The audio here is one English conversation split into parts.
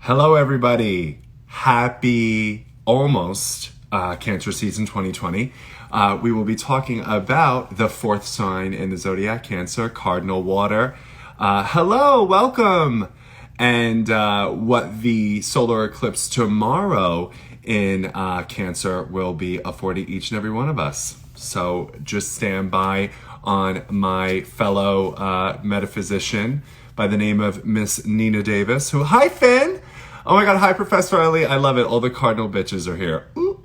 Hello, everybody. Happy almost Cancer season 2020. We will be talking about the fourth sign in the zodiac, Cancer, cardinal water. Hello, welcome. And what the solar eclipse tomorrow in Cancer will be affording each and every one of us. So just stand by on my fellow metaphysician by the name of Miss Ninah Davis, who, hi, Finn. Oh my God, hi, Professor Ellie. I love it. All the cardinal bitches are here. Ooh.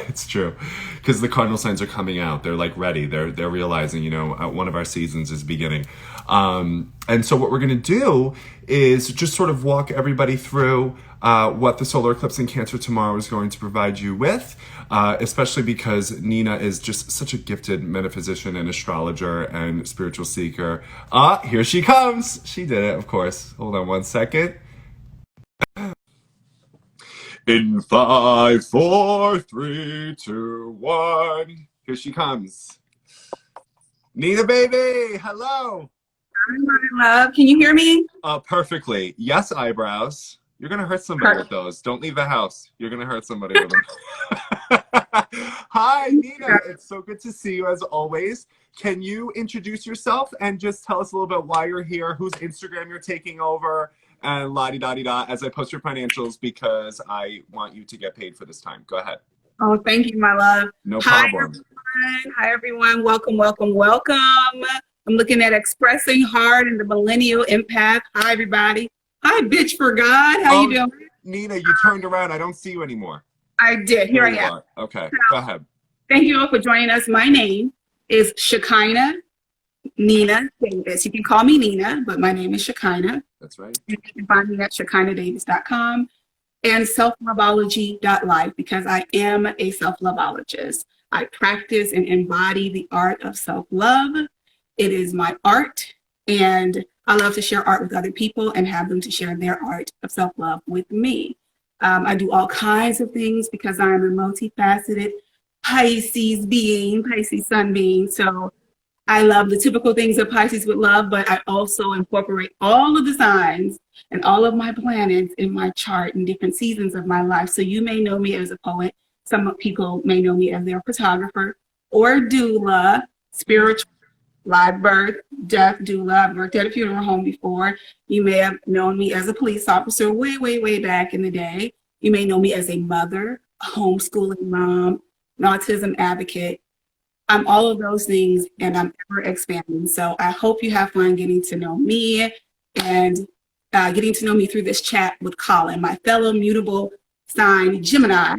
It's true. Because the cardinal signs are coming out. They're like ready. They're realizing, one of our seasons is beginning. And so what we're going to do is just sort of walk everybody through what the solar eclipse in Cancer tomorrow is going to provide you with, especially because Ninah is just such a gifted metaphysician and astrologer and spiritual seeker. Here she comes. She did it, of course. Hold on one second. In 5, 4, 3, 2, 1. Here she comes. Ninah, baby, hello. Hi, my love. Can you hear me? Perfectly. Yes, eyebrows. You're going to hurt somebody with those. Don't leave the house. You're going to hurt somebody with them. Hi, Ninah. It's so good to see you as always. Can you introduce yourself and just tell us a little bit why you're here, whose Instagram you're taking over, and la-di-da-di-da as I post your financials because I want you to get paid for this time. Go ahead. Oh, thank you, my love. No problem. Hi, everyone. Welcome, welcome, welcome. I'm looking at Expressing Heart and the Millennial Empath. Hi, everybody. Hi, bitch for God. How you doing? Ninah, you turned around. I don't see you anymore. I did. Here I am. Okay, so, go ahead. Thank you all for joining us. My name is Shekinah Ninah Davis. You can call me Ninah, but my name is Shekinah. That's right. You can find me at ShekinahDavis.com and selfloveology.life because I am a self-loveologist. I practice and embody the art of self-love. It is my art, and I love to share art with other people and have them to share their art of self-love with me. I do all kinds of things because I am a multifaceted Pisces being, Pisces sun being. So I love the typical things that Pisces would love, but I also incorporate all of the signs and all of my planets in my chart in different seasons of my life. So you may know me as a poet. Some people may know me as their photographer or doula, spiritual, live birth, death doula. I've worked at a funeral home before. You may have known me as a police officer way, way, way back in the day. You may know me as a mother, a homeschooling mom, an autism advocate. I'm all of those things, and I'm ever expanding. So I hope you have fun getting to know me and getting to know me through this chat with Colin, my fellow mutable sign Gemini.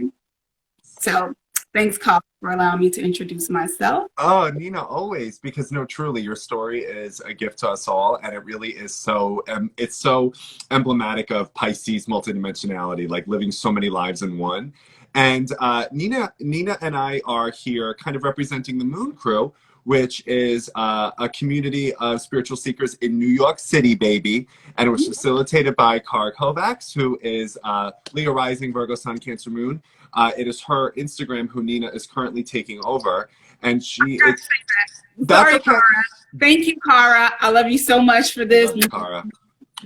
So thanks, Colin, for allowing me to introduce myself. Oh, Ninah, always, because no, truly, your story is a gift to us all, and it really is so, it's so emblematic of Pisces multidimensionality, like living so many lives in one. And Ninah and I are here kind of representing the Moon Crew, which is a community of spiritual seekers in New York City, baby. And it was facilitated by Kara Kovacs, who is Leo Rising, Virgo Sun, Cancer Moon. It is her Instagram who Ninah is currently taking over. And she is... Sorry, Kara. Thank you, Kara. I love you so much for this. Love you, Kara.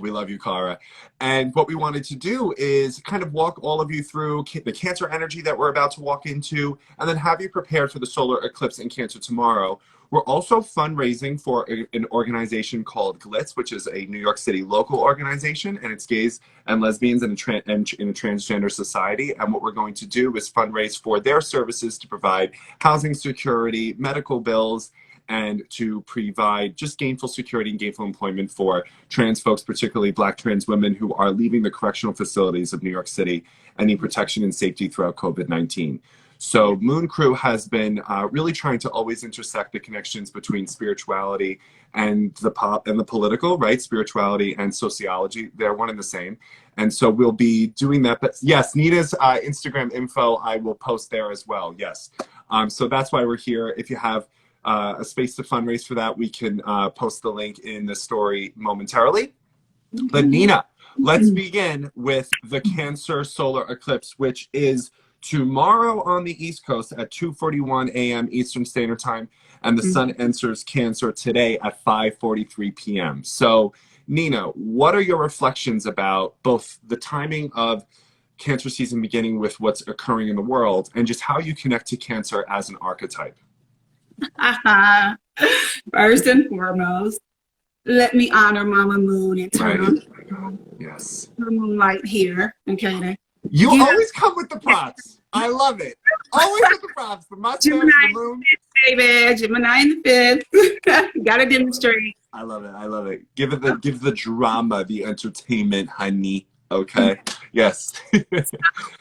We love you, Kara. And what we wanted to do is kind of walk all of you through the Cancer energy that we're about to walk into, and then have you prepared for the solar eclipse in Cancer tomorrow. We're also fundraising for an organization called Glitz, which is a New York City local organization, and it's gays and lesbians in a transgender society. And what we're going to do is fundraise for their services to provide housing security, medical bills, and to provide just gainful security and gainful employment for trans folks, particularly Black trans women who are leaving the correctional facilities of New York City and need protection and safety throughout COVID-19. So Moon Crew has been really trying to always intersect the connections between spirituality and the political, right? Spirituality and sociology, they're one and the same. And so we'll be doing that. But yes, Ninah's Instagram info, I will post there as well, yes. So that's why we're here. If you have a space to fundraise for that, we can post the link in the story momentarily. But Ninah, let's begin with the Cancer solar eclipse, which is tomorrow on the East Coast at 2:41 a.m. Eastern Standard Time, and the sun enters Cancer today at 5:43 p.m. So Ninah, what are your reflections about both the timing of Cancer season beginning with what's occurring in the world and just how you connect to Cancer as an archetype? First and foremost, let me honor Mama Moon and turn Right? on Yes. the moonlight here. Okay. You You know, always come with the props. I love it. Always with the props. The mustache, the Gemini, moon. baby, Gemini in the fifth. Gotta demonstrate. I love it. I love it. Give the drama, the entertainment, honey. Okay. Yes.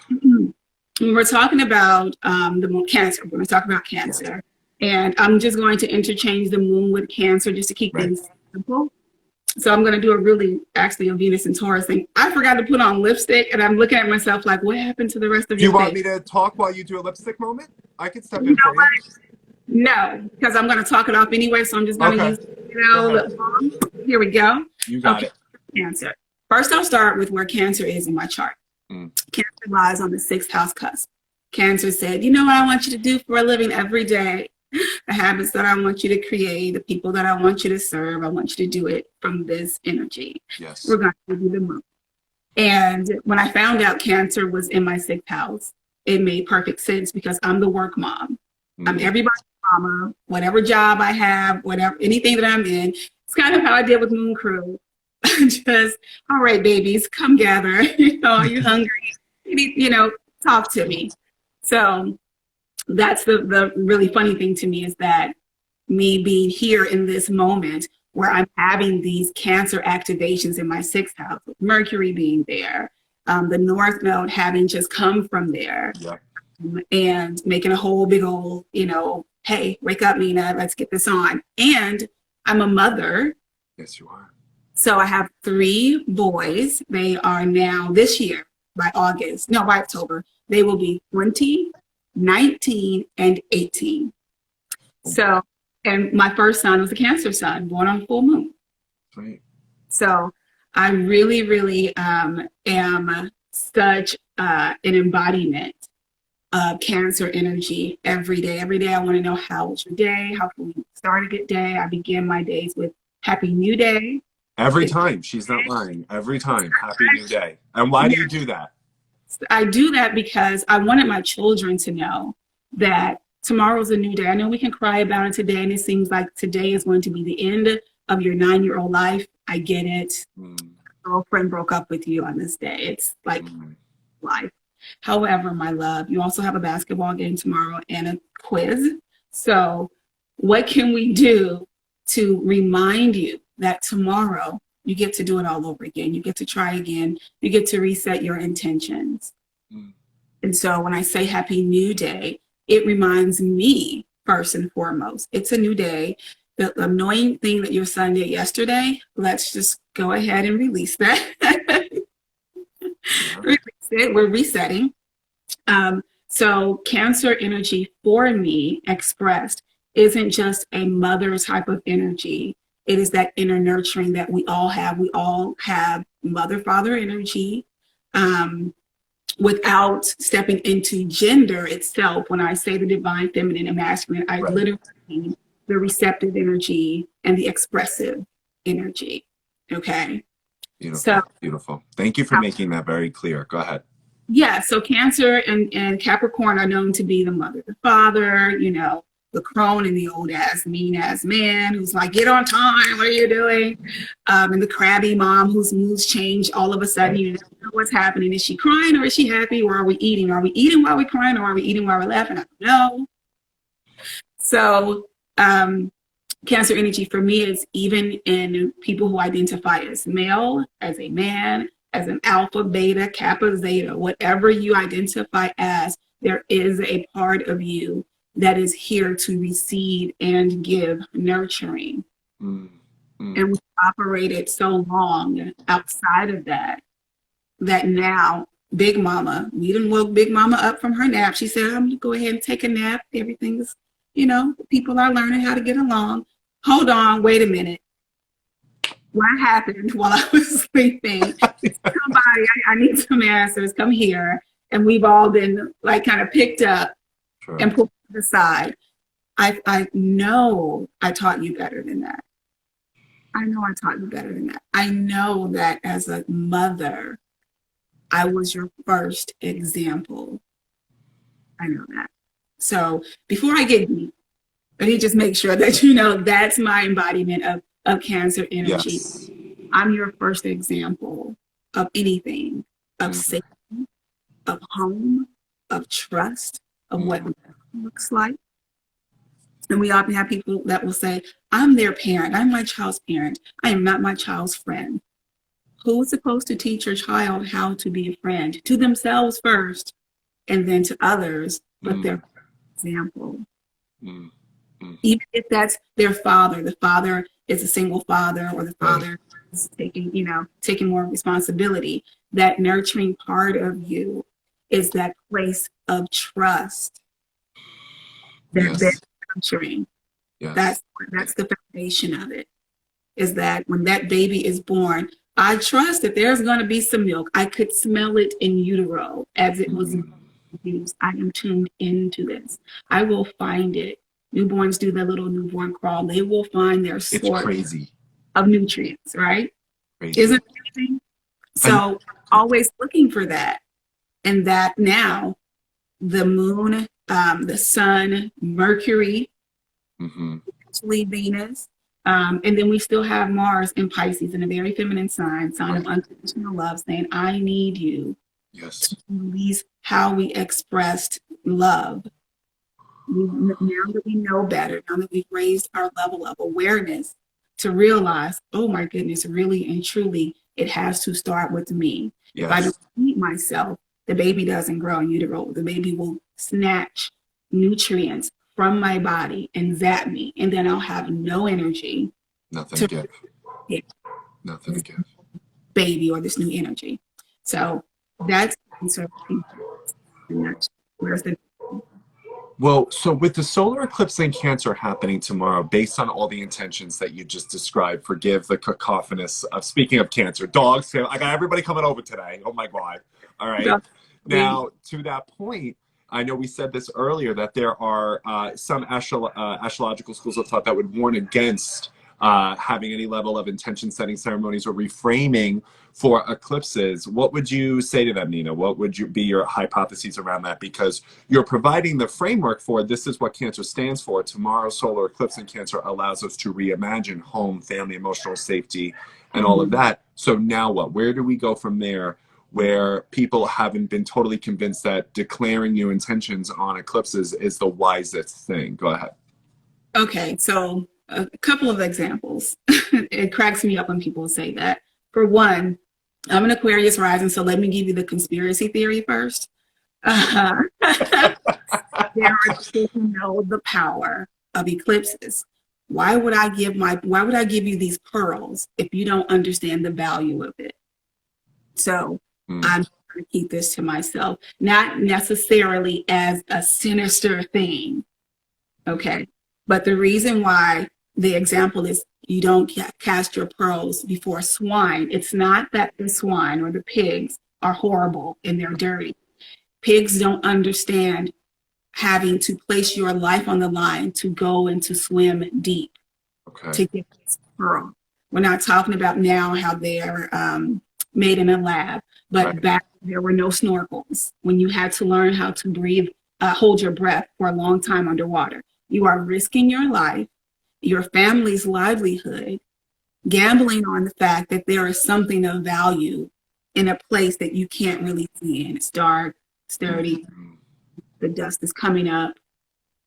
When we're talking about the moon, Cancer, we're going to talk about Cancer. And I'm just going to interchange the moon with Cancer just to keep Right. things simple. So I'm going to do a Venus and Taurus thing. I forgot to put on lipstick, and I'm looking at myself like, what happened to the rest of Do you your want face? me to talk while you do a lipstick moment? I can step You in know for what? you. No, because I'm going to talk it off anyway. So I'm just going to Okay. use, lip balm. Here we go. You got Okay, it. Cancer. First, I'll start with where Cancer is in my chart. Cancer lies on the 6th house cusp. Cancer said, you know what I want you to do for a living every day, the habits that I want you to create, the people that I want you to serve, I want you to do it from this energy. Yes. We're going to do the moon. And when I found out Cancer was in my 6th house, it made perfect sense because I'm the work mom. I'm everybody's mama, whatever job I have, whatever, anything that I'm in. It's kind of how I did with Moon Crew. Just, all right, babies, come gather. Are you hungry? You need, talk to me. So that's the really funny thing to me is that me being here in this moment where I'm having these Cancer activations in my 6th house, with Mercury being there, the North Node having just come from there, and making a whole big old, hey, wake up, Ninah, let's get this on. And I'm a mother. Yes, you are. So I have 3 boys. They are now this year, by October, they will be 20, 19, and 18. So, and my first son was a Cancer son, born on full moon. Right. So I really, really am such an embodiment of Cancer energy every day. Every day I want to know, how was your day? How can we start a good day? I begin my days with Happy New Day. Every time. She's not lying. Every time. Happy New Day. And why do you do that? I do that because I wanted my children to know that tomorrow's a new day. I know we can cry about it today, and it seems like today is going to be the end of your 9-year-old life. I get it. Girlfriend broke up with you on this day. It's like life. However, my love, you also have a basketball game tomorrow and a quiz. So what can we do to remind you that tomorrow you get to do it all over again? You get to try again. You get to reset your intentions. And so when I say Happy New Day, it reminds me first and foremost, it's a new day. The annoying thing that your son did yesterday, let's just go ahead and release that. Release it. We're resetting. So Cancer energy for me expressed isn't just a mother type of energy. It is that inner nurturing that we all have. We all have mother-father energy. Without stepping into gender itself, when I say the divine feminine and masculine, I literally mean the receptive energy and the expressive energy. Okay. Beautiful. So, beautiful. Thank you for making that very clear. Go ahead. Yeah. So Cancer and Capricorn are known to be the mother, the father, the crone and the old ass, mean ass man who's like, get on time, what are you doing? And the crabby mom whose moods change all of a sudden. You don't know what's happening. Is she crying or is she happy? Or are we eating? Are we eating while we're crying or are we eating while we're laughing? I don't know. So Cancer energy for me is even in people who identify as male, as a man, as an alpha, beta, kappa, zeta, whatever you identify as, there is a part of you that is here to receive and give nurturing. And we operated so long outside of that now Big Mama, we done woke Big Mama up from her nap. She said, I'm gonna go ahead and take a nap. Everything's, people are learning how to get along. Hold on, wait a minute. What happened while I was sleeping? Somebody, I need some answers. Come here. And we've all been like kind of picked up and put to the side. I know I taught you better than that. I know I taught you better than that. I know that as a mother, I was your first example. I know that. So before I get deep, let me just make sure that you know that's my embodiment of Cancer energy. Yes. I'm your first example of anything, of Mm, safety, of home, of trust, of what mm, looks like. And we often have people that will say, I'm their parent. I'm my child's parent. I am not my child's friend. Who's supposed to teach your child how to be a friend? To themselves first, and then to others, but mm, their example. mm, mm. Even if that's their father, the father is a single father, or the Right. father is taking more responsibility. That nurturing part of you is that place of trust, that bed Yes. nurturing. Yes. That's the foundation of it. Is that when that baby is born, I trust that there's going to be some milk. I could smell it in utero as it was Mm. used. I am tuned into this. I will find it. Newborns do their little newborn crawl. They will find their It's source crazy. of nutrients, right? Crazy. Isn't it amazing? And So always looking for that. And that now the moon, the sun, Mercury, mhm. actually Venus. And then we still have Mars in Pisces in a very feminine sign of Right. unconditional love, saying, I need you Yes. to release how we expressed love. Now that we know better, now that we've raised our level of awareness to realize, oh my goodness, really and truly, it has to start with me. If I Yes. don't feed myself, the baby doesn't grow in utero. The baby will snatch nutrients from my body and zap me, and then I'll have no energy Nothing to to give. get Nothing to this give. baby or this new energy. So that's where's the Well, so with the solar eclipse in Cancer happening tomorrow, based on all the intentions that you just described, forgive the cacophonous of speaking of Cancer, dogs. I got everybody coming over today. Oh my God. All right. baby? Now, to that point, I know we said this earlier that there are some astrological schools of thought that would warn against having any level of intention setting ceremonies or reframing for eclipses. What would you say to them, Ninah? What would be your hypotheses around that? Because you're providing the framework for this is what Cancer stands for. Tomorrow's solar eclipse in Cancer allows us to reimagine home, family, emotional safety, and all of Mhm. that. So now what? Where do we go from there? Where people haven't been totally convinced that declaring new intentions on eclipses is the wisest thing. Go ahead. Okay, so a couple of examples. It cracks me up when people say that. For one, I'm an Aquarius rising, so let me give you the conspiracy theory first. Uh, there are people who know the power of eclipses. Why would I give you these pearls if you don't understand the value of it? So Mm, I'm trying to keep this to myself, not necessarily as a sinister thing. Okay. But the reason why the example is you don't cast your pearls before swine, it's not that the swine or the pigs are horrible and they're dirty. Pigs don't understand having to place your life on the line to go and to swim deep okay. to get this pearl. We're not talking about now how they're made in a lab, but Right. back there were no snorkels when you had to learn how to breathe, hold your breath for a long time underwater. You are risking your life, your family's livelihood, gambling on the fact that there is something of value in a place that you can't really see in. It's dark, it's dirty, Mm, the dust is coming up,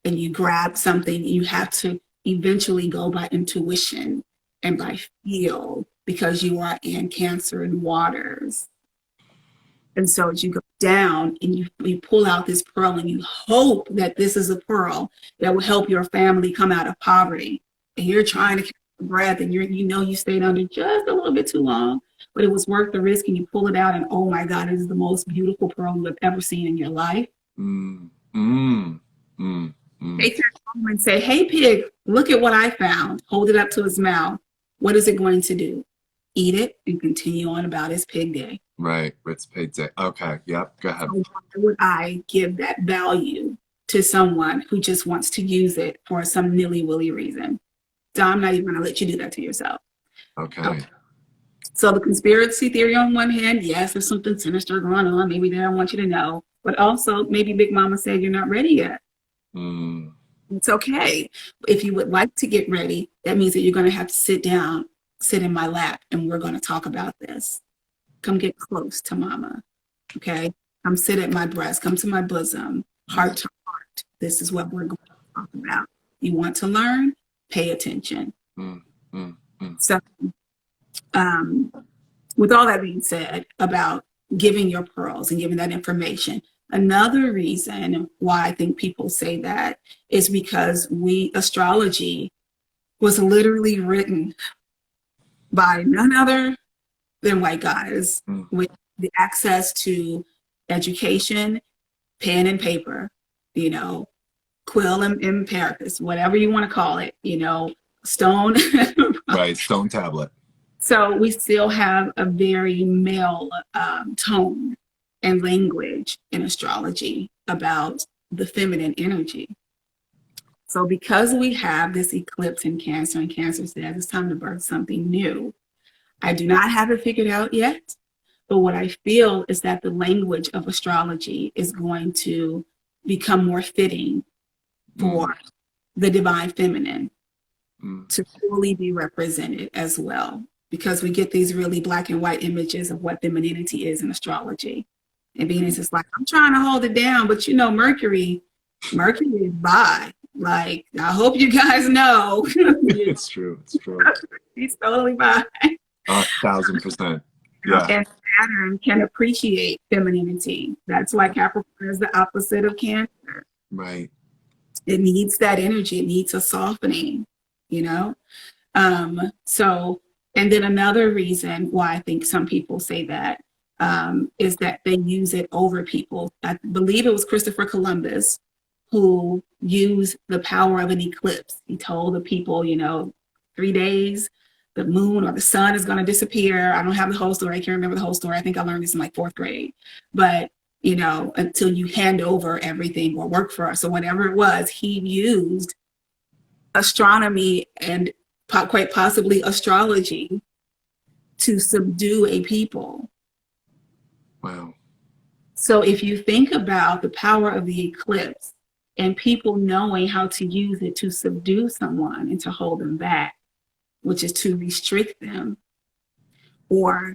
and you grab something, you have to eventually go by intuition and by feel because you are in Cancer and waters. And so as you go down and you pull out this pearl and you hope that this is a pearl that will help your family come out of poverty. And you're trying to catch your breath and you stayed under just a little bit too long, but it was worth the risk and you pull it out and oh my God, it is the most beautiful pearl you have ever seen in your life. mm, mm, mm, mm. Take that home and say, hey, pig, look at what I found. Hold it up to his mouth. What is it going to do? Eat it and continue on about his pig day. Right. It's paid day. Okay. Yep. Go ahead. So why would I give that value to someone who just wants to use it for some nilly-willy reason? So I'm not even going to let you do that to yourself. Okay. So the conspiracy theory on one hand, yes, there's something sinister going on. Maybe they don't want you to know. But also, maybe Big Mama said you're not ready yet. Mm. It's okay. If you would like to get ready, that means that you're going to have to sit down, sit in my lap, and we're going to talk about this. Come get close to Mama. Okay? Come sit at my breast. Come to my bosom. Heart to heart. This is what we're going to talk about. You want to learn? Pay attention. Mm. Mm. Mm. So, with all that being said about giving your pearls and giving that information, another reason why I think people say that is because astrology was literally written by none other than white guys with the access to education, pen and paper, quill and paragus, whatever you want to call it, stone. Right, stone tablet. So we still have a very male tone and language in astrology about the feminine energy. So because we have this eclipse in Cancer, and Cancer says it's time to birth something new, I do not have it figured out yet, but what I feel is that the language of astrology is going to become more fitting for the divine feminine to fully be represented as well. Because we get these really black and white images of what femininity is in astrology. And Venus is like, I'm trying to hold it down, but Mercury is bi. Like, I hope you guys know. It's true. It's true. He's totally bi. 1,000%. Yeah. And Saturn can appreciate femininity. That's why Capricorn is the opposite of Cancer. Right. It needs that energy. It needs a softening, And then another reason why I think some people say that is that they use it over people. I believe it was Christopher Columbus who used the power of an eclipse. He told the people, 3 days, the moon or the sun is going to disappear. I don't have the whole story. I can't remember the whole story. I think I learned this in like 4th grade. But, until you hand over everything or work for us or whatever it was, he used astronomy and quite possibly astrology to subdue a people. Wow. So if you think about the power of the eclipse and people knowing how to use it to subdue someone and to hold them back, which is to restrict them, or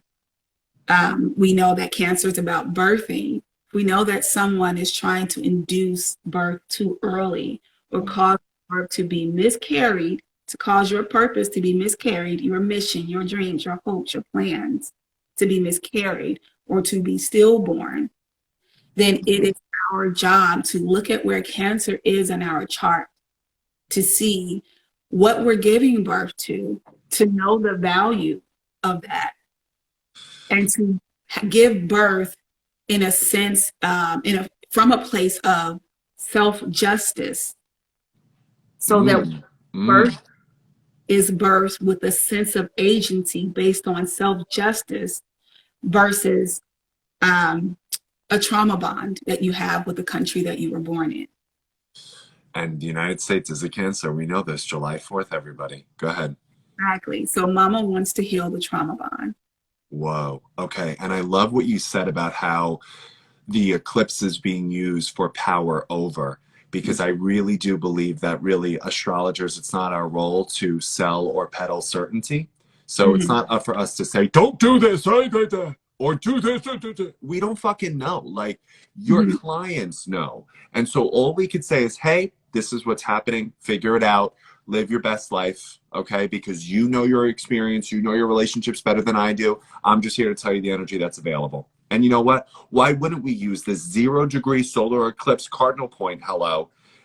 we know that Cancer is about birthing. We know that someone is trying to induce birth too early or cause birth to be miscarried, to cause your purpose to be miscarried, your mission, your dreams, your hopes, your plans to be miscarried or to be stillborn, then it is our job to look at where Cancer is in our chart, to see what we're giving birth to know the value of that, and to give birth in a sense, from a place of self-justice, so that birth is birthed with a sense of agency based on self-justice versus a trauma bond that you have with the country that you were born in. And the United States is a Cancer. We know this. July 4th, everybody. Go ahead. Exactly. So Mama wants to heal the trauma bond. Whoa. Okay. And I love what you said about how the eclipse is being used for power over, because I really do believe that really astrologers, it's not our role to sell or peddle certainty. So it's not up for us to say, don't do this, or do this, or do this. We don't fucking know. Like, your clients know. And so all we could say is, hey, this is what's happening. Figure it out. Live your best life, okay? Because you know your experience, you know your relationships better than I do. I'm just here to tell you the energy that's available. And you know what? Why wouldn't we use this 0-degree solar eclipse cardinal point,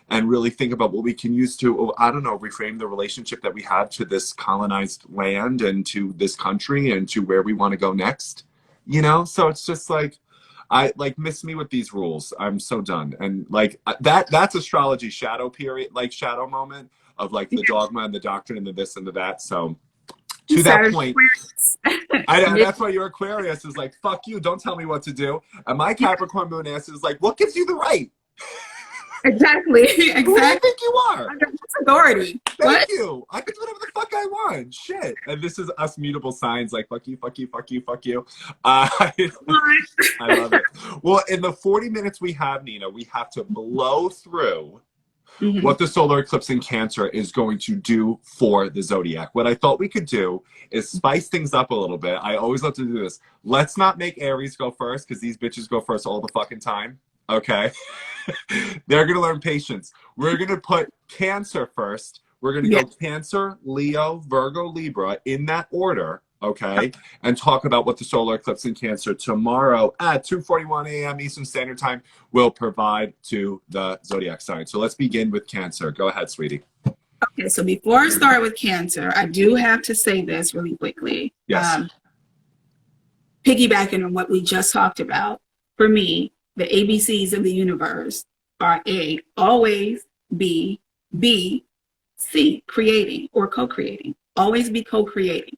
and really think about what we can use to, I don't know, reframe the relationship that we have to this colonized land and to this country and to where we want to go next? So it's just like, miss me with these rules. I'm so done. And that's astrology shadow period, shadow moment of the dogma and the doctrine and the this and the that. So to that point, that's why your Aquarius is like, fuck you, don't tell me what to do. And my Capricorn moon ass is like, what gives you the right? Exactly. Who do you Exactly. think you are? Under whose authority? Thank What? you. I can do whatever the fuck I want. Shit. And this is us mutable signs like fuck you, fuck you, fuck you, fuck you. I love it. Well, in the 40 minutes we have, Ninah, we have to blow through what the solar eclipse in Cancer is going to do for the zodiac. What I thought we could do is spice things up a little bit. I always love to do this. Let's not make Aries go first because these bitches go first all the fucking time. Okay. They're going to learn patience. We're going to put Cancer first. We're going to go Cancer, Leo, Virgo, Libra in that order. Okay. And talk about what the solar eclipse in Cancer tomorrow at 2:41 a.m. Eastern Standard Time will provide to the zodiac sign. So let's begin with Cancer. Go ahead, sweetie. Okay, so before I start with Cancer, I do have to say this really quickly. Yes. Piggybacking on what we just talked about, for me, the ABCs of the universe are A, always, B, C, creating or co-creating. Always be co-creating.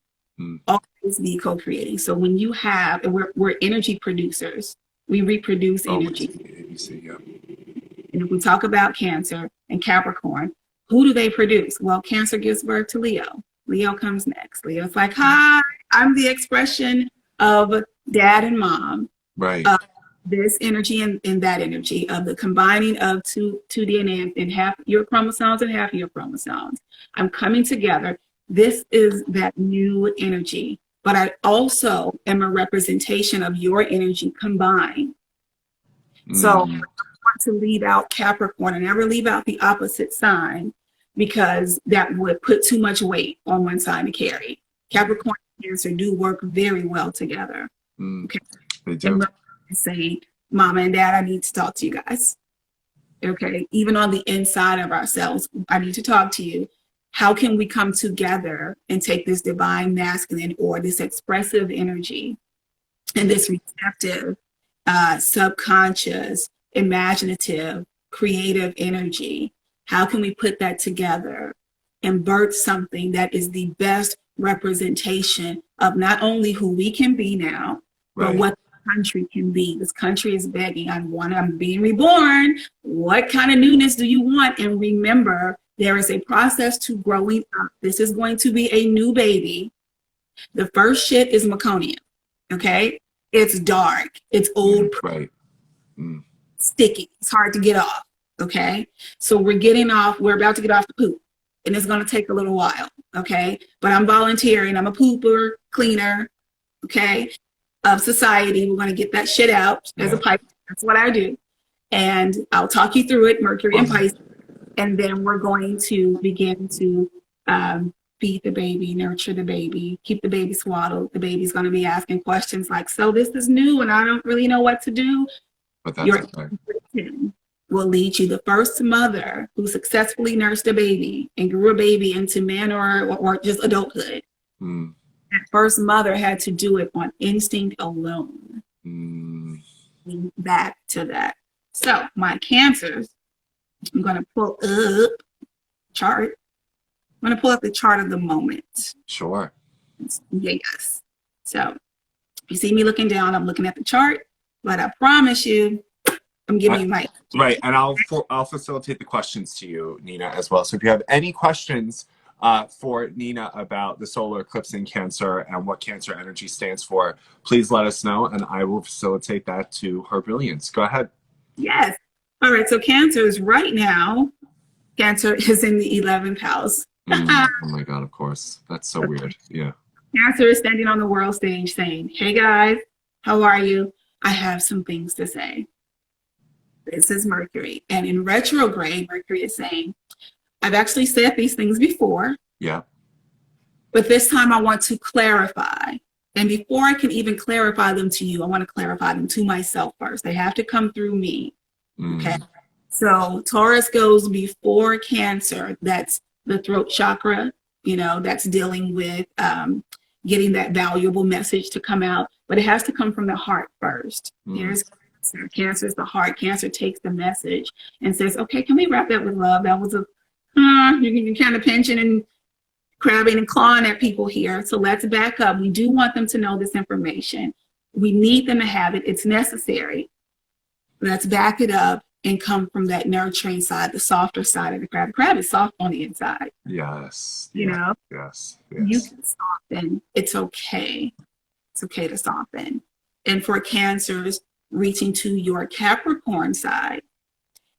Always be co-creating. So when you have, and we're energy producers, we reproduce energy. ABC, yeah. And if we talk about Cancer and Capricorn, who do they produce? Well, Cancer gives birth to Leo. Leo comes next. Leo's like, hi, I'm the expression of dad and mom. Right. This energy and that energy of the combining of two DNA and half your chromosomes and half your chromosomes. I'm coming together. This is that new energy. But I also am a representation of your energy combined. So I want to leave out Capricorn and never leave out the opposite sign because that would put too much weight on one side to carry. Capricorn and Cancer do work very well together. Okay. They do. And saying, Mama and Dad, I need to talk to you guys. Okay. Even on the inside of ourselves, I need to talk to you. How can we come together and take this divine masculine or this expressive energy and this receptive, subconscious, imaginative, creative energy? How can we put that together and birth something that is the best representation of not only who we can be now, but what the country can be? This country is begging. I'm being reborn. What kind of newness do you want? And remember, there is a process to growing up. This is going to be a new baby. The first shit is meconium. Okay? It's dark. It's old. Sticky. It's hard to get off. Okay? So we're about to get off the poop. And it's going to take a little while. Okay? But I'm volunteering. I'm a pooper, cleaner. Okay? Of society. We're going to get that shit out as a pipe. That's what I do. And I'll talk you through it, Mercury and Pisces. And then we're going to begin to feed the baby, nurture the baby, keep the baby swaddled. The baby's going to be asking questions like, so this is new and I don't really know what to do. But that's Your intuition will lead you. The first mother who successfully nursed a baby and grew a baby into man or just adulthood, that first mother had to do it on instinct alone. Back to that. So my Cancers, I'm going to pull up chart. I'm going to pull up the chart of the moment. Sure. Yes. So if you see me looking down, I'm looking at the chart, but I promise you, I'm giving you my... Right. And I'll facilitate the questions to you, Ninah, as well. So if you have any questions for Ninah about the solar eclipse in Cancer and what Cancer energy stands for, please let us know and I will facilitate that to her brilliance. Go ahead. Yes. All right, so Cancer is right now, Cancer is in the 11th house. Oh my God, of course. That's so weird. Yeah. Cancer is standing on the world stage saying, hey guys, how are you? I have some things to say. This is Mercury. And in retrograde, Mercury is saying, I've actually said these things before. Yeah. But this time I want to clarify. And before I can even clarify them to you, I want to clarify them to myself first. They have to come through me. Okay, so Taurus goes before Cancer. That's the throat chakra, that's dealing with getting that valuable message to come out. But it has to come from the heart first. Here's Cancer. Cancer is the heart. Cancer takes the message and says, okay, can we wrap that with love? That was you're kind of pinching and crabbing and clawing at people here. So let's back up. We do want them to know this information. We need them to have it. It's necessary. Let's back it up and come from that nurturing side, the softer side of the crab. The crab is soft on the inside. Yes. You Yeah. know, Yes. you Yes. can soften. It's okay. It's okay to soften. And for cancers, reaching to your Capricorn side,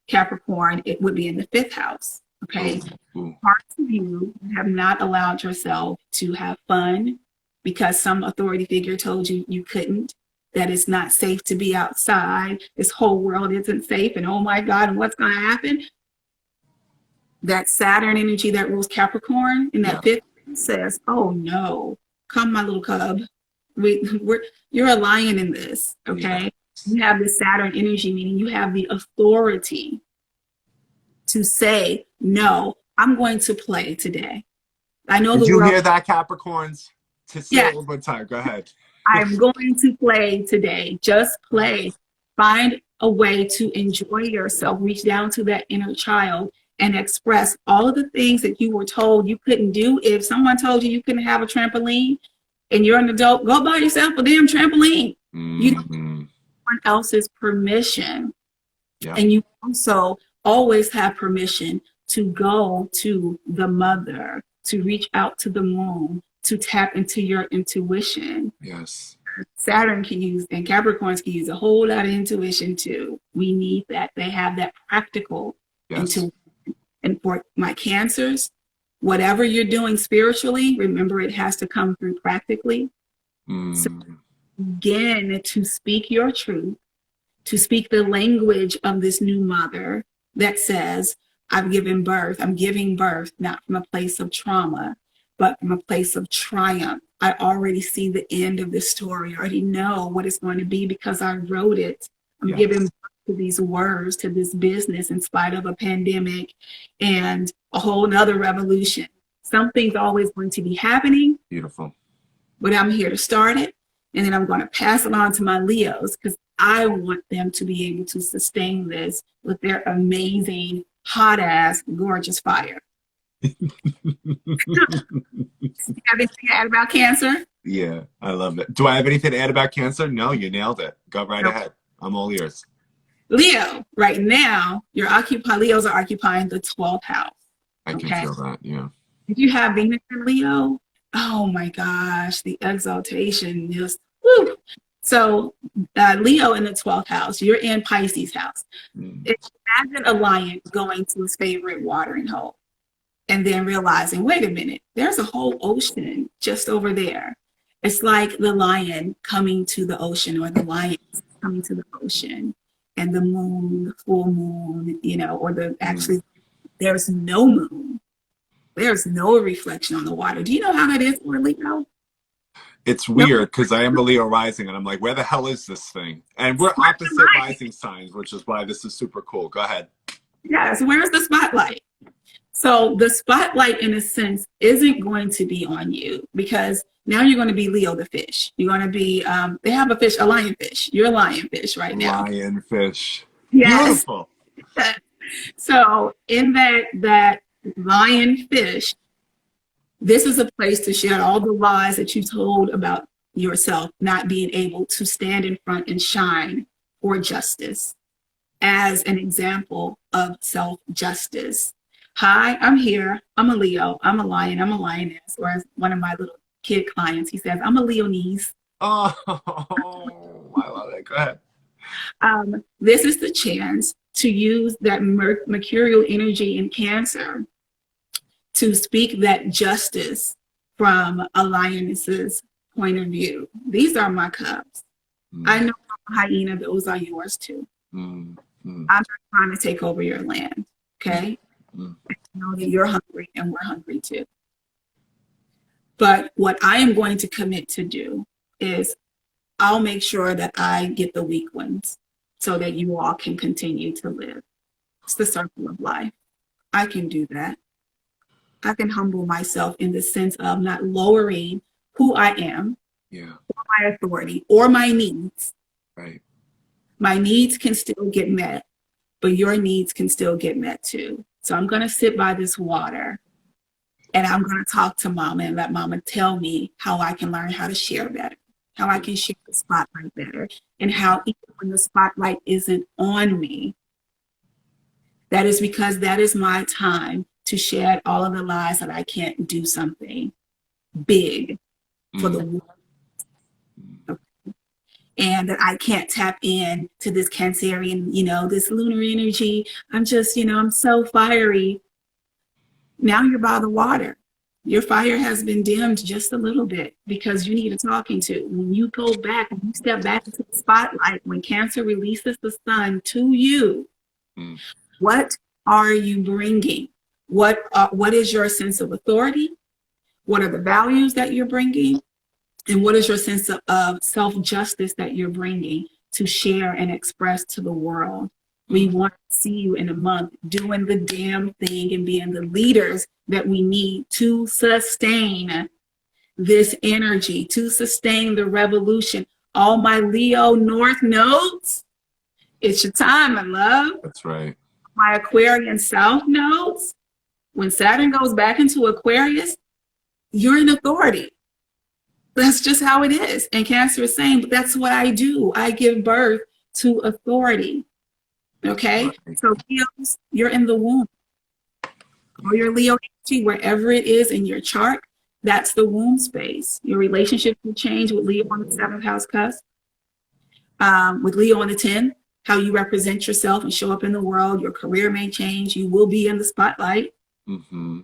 Capricorn, it would be in the 5th house. Okay. Ooh, ooh. Parts of you have not allowed yourself to have fun because some authority figure told you you couldn't, that it's not safe to be outside. This whole world isn't safe. And oh my God, and what's going to happen? That Saturn energy that rules Capricorn in that 5th says, oh no, come my little cub. You're a lion in this, okay? You have this Saturn energy, meaning you have the authority to say, no, I'm going to play today. I know Did the you world. hear that, Capricorns? To say Yeah, it one more time. Go ahead. I'm going to play today. Just play. Find a way to enjoy yourself. Reach down to that inner child and express all of the things that you were told you couldn't do. If someone told you you couldn't have a trampoline and you're an adult, go buy yourself a damn trampoline. You don't need someone else's permission. Yeah. And you also always have permission to go to the mother, to reach out to the moon, to tap into your intuition. Yes. Saturn can use, and Capricorns can use a whole lot of intuition too. We need that. They have that practical intuition. And for my Cancers, whatever you're doing spiritually, remember it has to come through practically. So begin to speak your truth, to speak the language of this new mother that says, I'm giving birth, not from a place of trauma, but from a place of triumph. I already see the end of this story. I already know what it's going to be because I wrote it. I'm giving birth to these words, to this business in spite of a pandemic and a whole nother revolution. Something's always going to be happening. Beautiful. But I'm here to start it. And then I'm going to pass it on to my Leos because I want them to be able to sustain this with their amazing, hot ass, gorgeous fire. You have anything to add about Cancer? Yeah, I love it. Do I have anything to add about Cancer? No, you nailed it. Go right ahead. I'm all ears. Leo, right now, Leos are occupying the 12th house. I can feel that, yeah. If you have Venus in Leo, oh my gosh, the exaltation is, woo. So Leo in the 12th house, you're in Pisces house. Imagine a lion going to his favorite watering hole and then realizing, wait a minute, there's a whole ocean just over there. It's like the lion coming to the ocean or the lion coming to the ocean and the moon, the full moon, or actually there's no moon. There's no reflection on the water. Do you know how that is for Leo? It's weird because I am a Leo rising and I'm like, where the hell is this thing? And we're opposite rising signs, which is why this is super cool. Go ahead. Yes, where's the spotlight? So the spotlight, in a sense, isn't going to be on you because now you're going to be Leo the fish. You're going to be, they have a fish, a lionfish. You're a lionfish right now. Lionfish. Yes. Beautiful. So in that lionfish, this is a place to shed all the lies that you told about yourself, not being able to stand in front and shine for justice as an example of self-justice. Hi, I'm here. I'm a Leo. I'm a lion. I'm a lioness. Or as one of my little kid clients, he says, I'm a Leonese. Oh, I love it. Go ahead. This is the chance to use that mercurial energy in Cancer to speak that justice from a lioness's point of view. These are my cubs. I know I'm a hyena, those are yours too. I'm not trying to take over your land, okay? I know that you're hungry and we're hungry too. But what I am going to commit to do is I'll make sure that I get the weak ones so that you all can continue to live. It's the circle of life. I can do that. I can humble myself in the sense of not lowering who I am, or my authority, or my needs. Right. My needs can still get met, but your needs can still get met too. So I'm going to sit by this water and I'm going to talk to Mama and let Mama tell me how I can learn how to share better, how I can share the spotlight better, and how even when the spotlight isn't on me, That is because that is my time to shed all of the lies that I can't do something big for the world, and that I can't tap in to this Cancerian, this lunar energy. I'm just, I'm so fiery. Now you're by the water. Your fire has been dimmed just a little bit because you need a talking to. When you go back, when you step back into the spotlight, when Cancer releases the sun to you, what are you bringing? What is your sense of authority? What are the values that you're bringing? And what is your sense of self-justice that you're bringing to share and express to the world? We want to see you in a month doing the damn thing and being the leaders that we need to sustain this energy, to sustain the revolution. All my Leo North nodes, it's your time, my love. That's right. My Aquarian South nodes, when Saturn goes back into Aquarius, you're in authority. That's just how it is. And Cancer is saying, but that's what I do. I give birth to authority. Okay? Right. So Leos, you're in the womb. Or your Leo energy, wherever it is in your chart, that's the womb space. Your relationship will change with Leo on the 7th house cusp. With Leo on the 10th, how you represent yourself and show up in the world. Your career may change. You will be in the spotlight. Mm-hmm.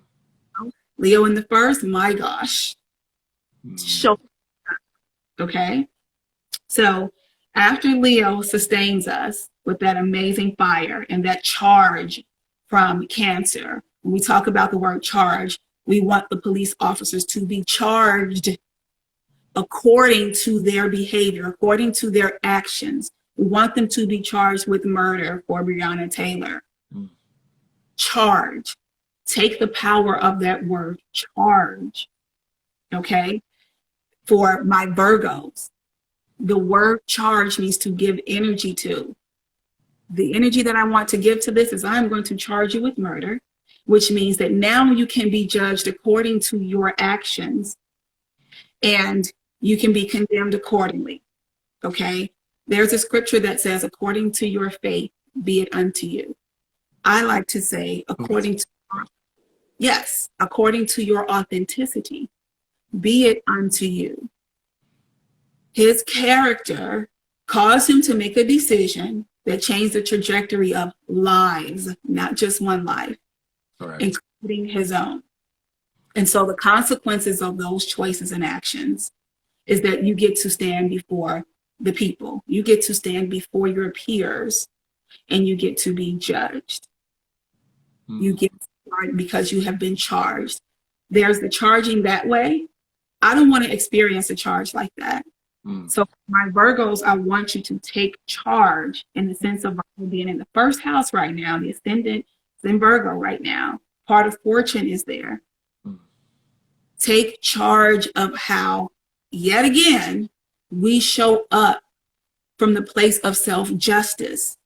Leo in the 1st, my gosh. Show up. Okay? So after Leo sustains us with that amazing fire and that charge from Cancer, when we talk about the word charge, we want the police officers to be charged according to their behavior, according to their actions. We want them to be charged with murder for Breonna Taylor. Charge. Take the power of that word, charge. Okay? For my Virgos, the word charge means to give energy to. The energy that I want to give to this is I'm going to charge you with murder, which means that now you can be judged according to your actions and you can be condemned accordingly. Okay? There's a scripture that says, according to your faith, be it unto you. I like to say, according to your authenticity, be it unto you. His character caused him to make a decision that changed the trajectory of lives, not just one life, including his own. And so the consequences of those choices and actions is that you get to stand before the people. You get to stand before your peers and you get to be judged. You get to, because you have been charged. There's the charging that way. I don't want to experience a charge like that. So my Virgos, I want you to take charge in the sense of being in the 1st house right now. The ascendant is in Virgo right now. Part of fortune is there. Take charge of how, yet again, we show up from the place of self-justice.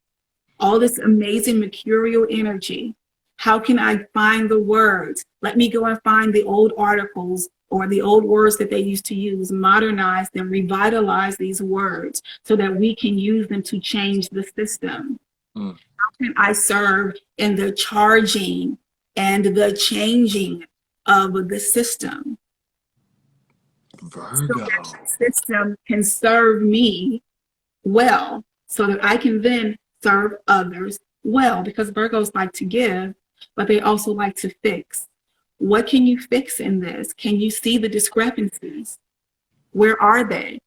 All this amazing mercurial energy. How can I find the words? Let me go and find the old articles or the old words that they used to use, modernize them, revitalize these words so that we can use them to change the system. How can I serve in the charging and the changing of the system? Virgo. So that the system can serve me well so that I can then serve others well, because Virgos like to give, but they also like to fix. What can you fix in this? Can you see the discrepancies? Where are they?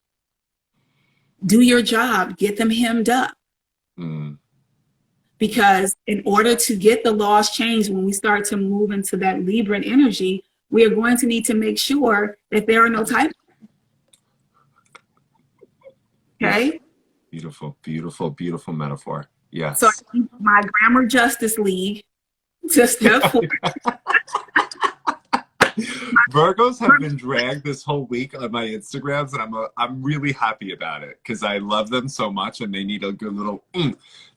Do your job, get them hemmed up. Because in order to get the laws changed, when we start to move into that Libran energy, we are going to need to make sure that there are no typos. Okay? Beautiful, beautiful, beautiful metaphor. Yes. So I need my Grammar Justice League to step forward. Virgos have been dragged this whole week on my Instagrams, and I'm really happy about it because I love them so much, and they need a good little.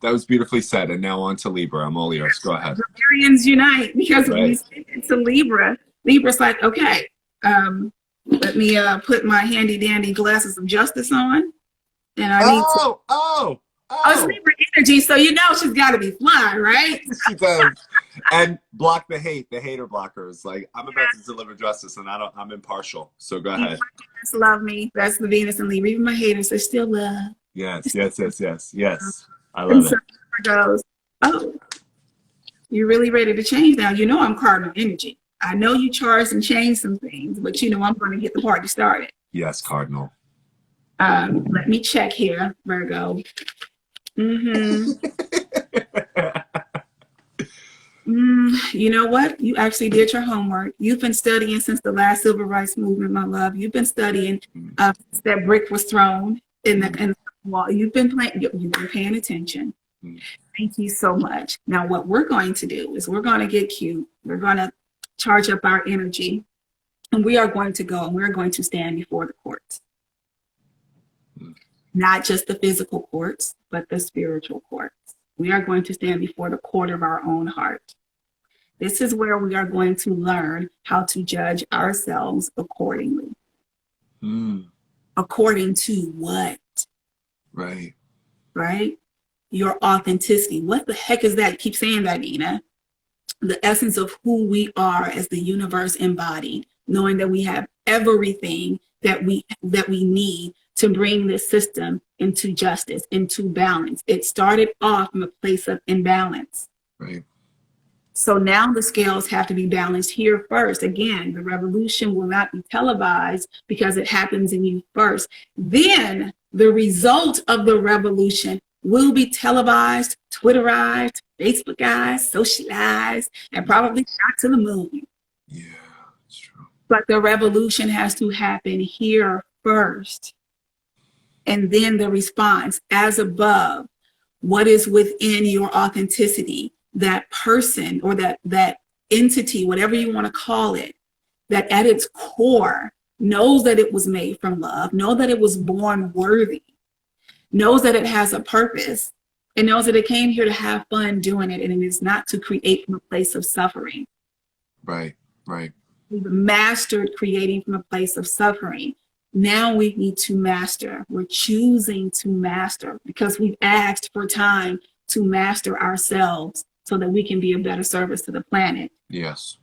That was beautifully said. And now on to Libra. I'm all ears. Go ahead. Liberians unite, because when we speak into Libra, Libra's like, okay, let me put my handy dandy glasses of justice on, and I need to. Oh, it's Libra energy, so you know she's got to be fly, right? She does. And block the hate, the hater blockers. Like, I'm about to deliver justice, and I'm impartial. So go ahead. Just love me. That's the Venus and Libra. Even my haters, they still love. Yes, yes, yes, yes, yes. I And love so it. it goes, oh, you're really ready to change now. You know I'm cardinal energy. I know you charged and changed some things, but you know I'm going to get the party started. Yes, Cardinal. Let me check here, Virgo. You know what? You actually did your homework. You've been studying since the last civil rights movement, my love. You've been studying since that brick was thrown in the wall. You've been paying attention. Thank you so much. Now, what we're going to do is we're going to get cute. We're going to charge up our energy, and we are going to go and we're going to stand before the courts. Not just the physical courts, but the spiritual courts. We are going to stand before the court of our own heart. This is where we are going to learn how to judge ourselves accordingly. According to what? Right. Right? Your authenticity. What the heck is that? Keep saying that, Ninah. The essence of who we are as the universe embodied, knowing that we have everything that we need to bring this system into justice, into balance. It started off from a place of imbalance. Right. So now the scales have to be balanced here first. Again, the revolution will not be televised because it happens in you first. Then the result of the revolution will be televised, Twitterized, Facebookized, socialized, and probably shot to the moon. Yeah, that's true. But the revolution has to happen here first. And then the response, as above, what is within your authenticity, that person or that entity, whatever you want to call it, that at its core knows that it was made from love, knows that it was born worthy, knows that it has a purpose, and knows that it came here to have fun doing it, and it is not to create from a place of suffering. Right, right. We've mastered creating from a place of suffering. Now we need to master. We're choosing to master because we've asked for time to master ourselves so that we can be a better service to the planet. Yes.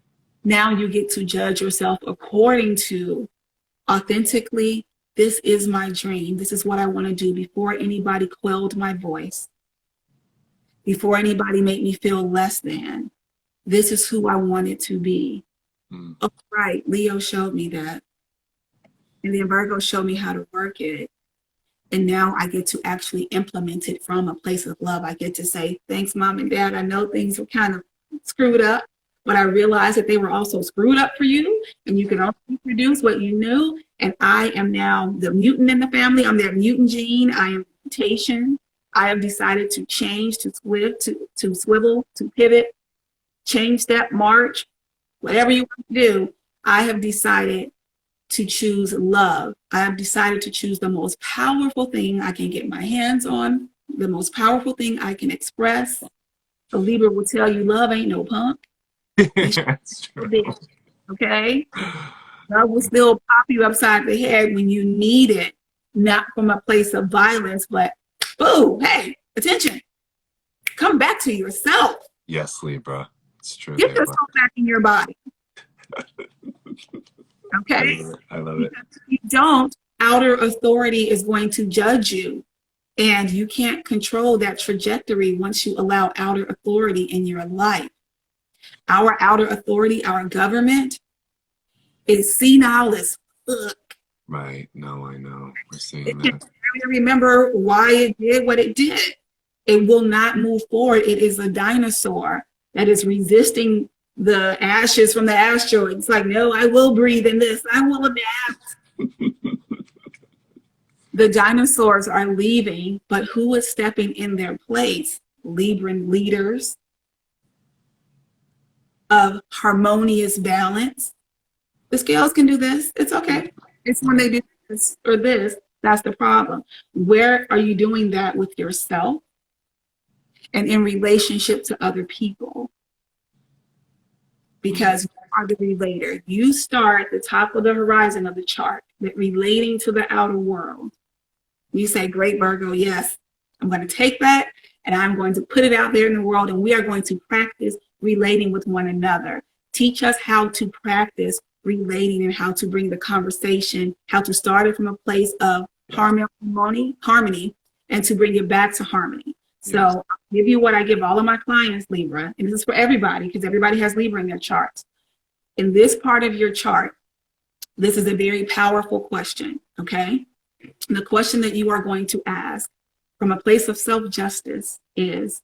Now you get to judge yourself according to authentically, this is my dream. This is what I want to do before anybody quelled my voice, before anybody made me feel less than. This is who I wanted to be. Oh, right. Leo showed me that. And then Virgo showed me how to work it. And now I get to actually implement it from a place of love. I get to say, thanks, Mom and Dad. I know things were kind of screwed up, but I realized that they were also screwed up for you. And you can only reproduce what you knew. And I am now the mutant in the family. I'm their mutant gene. I am mutation. I have decided to change, to swivel, to pivot, change step, march, whatever you want to do. I have decided to choose love. I have decided to choose the most powerful thing I can get my hands on, the most powerful thing I can express. A Libra will tell you love ain't no punk. That's true. Okay? Love will still pop you upside the head when you need it, not from a place of violence, but boo, hey, attention. Come back to yourself. Yes, Libra. It's true. Get yourself back in your body. Okay? I love it. Because if you don't, outer authority is going to judge you. And you can't control that trajectory once you allow outer authority in your life. Our outer authority, our government, is senile as fuck. Right. No, I know. We're seeing It that. can remember why it did what it did. It will not move forward. It is a dinosaur that is resisting the ashes from the asteroid. It's like, no, I will breathe in this. I will adapt. The dinosaurs are leaving, but who is stepping in their place? Libran leaders of harmonious balance. The scales can do this. It's okay. It's when they do this or this, that's the problem. Where are you doing that with yourself and in relationship to other people? Because you are the relator. You start at the top of the horizon of the chart, that relating to the outer world. You say, great, Virgo, yes, I'm going to take that and I'm going to put it out there in the world, and we are going to practice relating with one another. Teach us how to practice relating and how to bring the conversation, how to start it from a place of harmony, and to bring it back to harmony. So I'll give you what I give all of my clients, Libra, and this is for everybody because everybody has Libra in their charts. In this part of your chart, this is a very powerful question, okay? The question that you are going to ask from a place of self-justice is,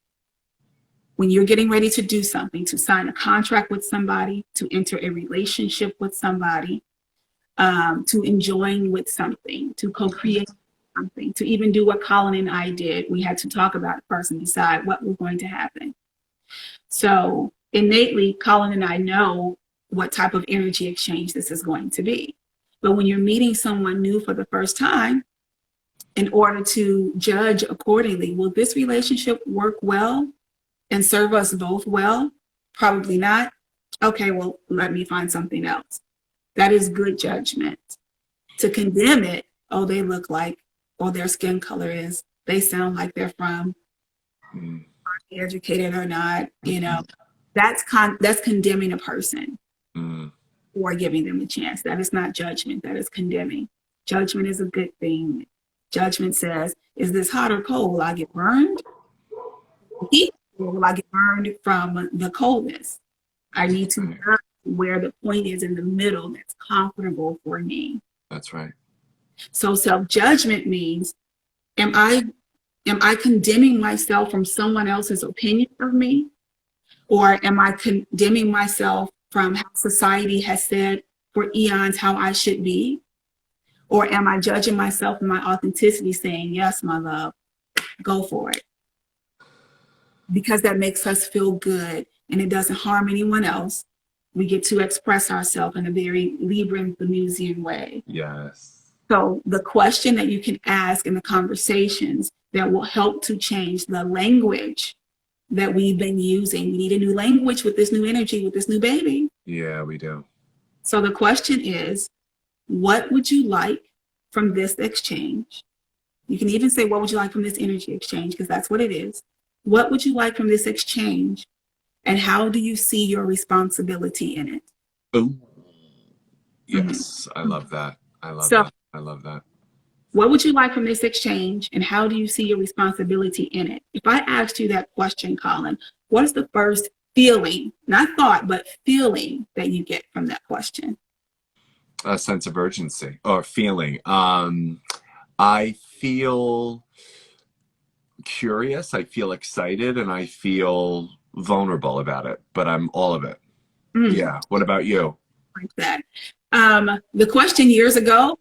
when you're getting ready to do something, to sign a contract with somebody, to enter a relationship with somebody, to enjoying with something, to co-create something, to even do what Colin and I did. We had to talk about it first and decide what was going to happen. So innately, Colin and I know what type of energy exchange this is going to be. But when you're meeting someone new for the first time, in order to judge accordingly, will this relationship work well and serve us both well? Probably not. Okay, well, let me find something else. That is good judgment. To condemn it, oh, they look like, or their skin color is, they sound like they're from, are they educated or not, you know, that's condemning a person or giving them a chance. That is not judgment, that is condemning. Judgment is a good thing. Judgment says, is this hot or cold? Will I get burned? Heat, or will I get burned from the coldness? I need to know where the point is in the middle that's comfortable for me. That's right. So self-judgment means, am I condemning myself from someone else's opinion of me? Or am I condemning myself from how society has said for eons how I should be? Or am I judging myself in my authenticity, saying, yes, my love, go for it? Because that makes us feel good and it doesn't harm anyone else. We get to express ourselves in a very Libran Venusian way. Yes. So the question that you can ask in the conversations that will help to change the language that we've been using. We need a new language with this new energy, with this new baby. Yeah, we do. So the question is, what would you like from this exchange? You can even say, what would you like from this energy exchange? Because that's what it is. What would you like from this exchange? And how do you see your responsibility in it? Oh, yes. I love that. I love that. I love that. What would you like from this exchange? And how do you see your responsibility in it? If I asked you that question, Colin, what is the first feeling, not thought, but feeling that you get from that question? A sense of urgency or feeling. I feel curious, I feel excited, and I feel vulnerable about it, but I'm all of it. Yeah. What about you? Like that. The question years ago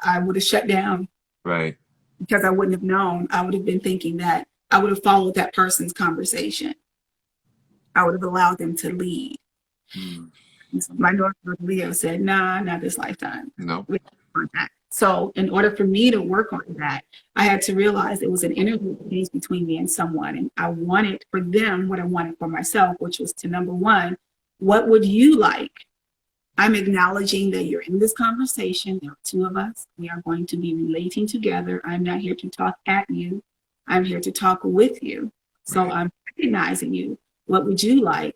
I would have shut down. Right. Because I wouldn't have known. I would have been thinking that I would have followed that person's conversation. I would have allowed them to lead. My daughter Leo said, nah, not this lifetime. No. So in order for me to work on that, I had to realize it was an energy exchange between me and someone. And I wanted for them what I wanted for myself, which was to, number one, what would you like? I'm acknowledging that you're in this conversation. There are two of us. We are going to be relating together. I'm not here to talk at you. I'm here to talk with you. So right. I'm recognizing you. What would you like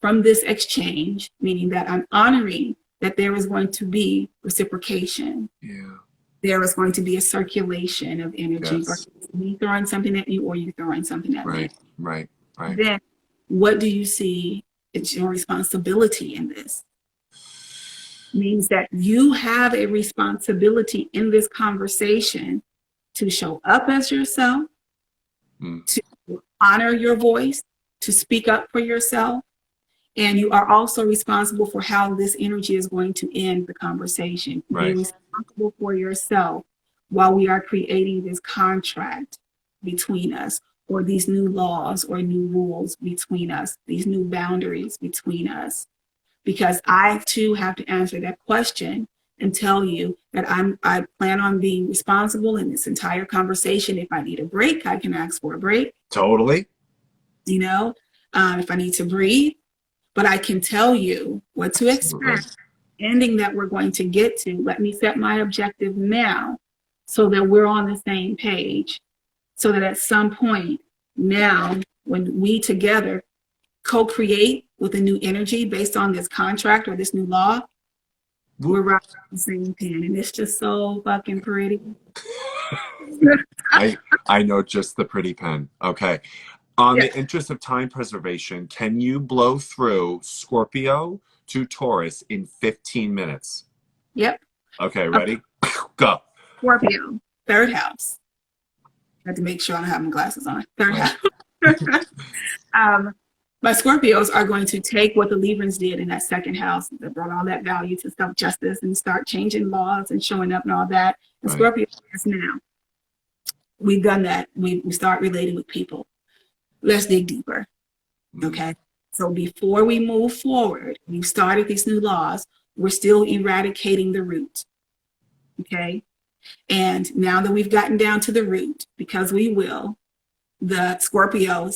from this exchange? Meaning that I'm honoring that there is going to be reciprocation. Yeah. There is going to be a circulation of energy. Yes. Or me throwing something at you or you throwing something at me. Right. Then what do you see is your responsibility in this? Means that you have a responsibility in this conversation to show up as yourself, to honor your voice, to speak up for yourself. And you are also responsible for how this energy is going to end the conversation. Right. Be responsible for yourself while we are creating this contract between us, or these new laws or new rules between us, these new boundaries between us. Because I too have to answer that question and tell you that I plan on being responsible in this entire conversation. If I need a break, I can ask for a break. Totally. You know, if I need to breathe, but I can tell you what to expect. Ending that we're going to get to. Let me set my objective now so that we're on the same page. So that at some point Now, when we together co-create with a new energy based on this contract or this new law, we're writing the same pen, and it's just so fucking pretty. I know just the pretty pen. Okay. On Yeah. the interest of time preservation, can you blow through Scorpio to Taurus in 15 minutes? Yep. Okay, ready? Go. Scorpio, third house. I had to make sure I don't have my glasses on. Third Right. house. My Scorpios are going to take what the Librans did in that second house that brought all that value to self-justice and start changing laws and showing up and all that. And Right. Scorpio is now. We've done that. We start relating with people. Let's dig deeper. Okay. So before we move forward, we've started these new laws. We're still eradicating the root. Okay. And now that we've gotten down to the root, because we will, the Scorpio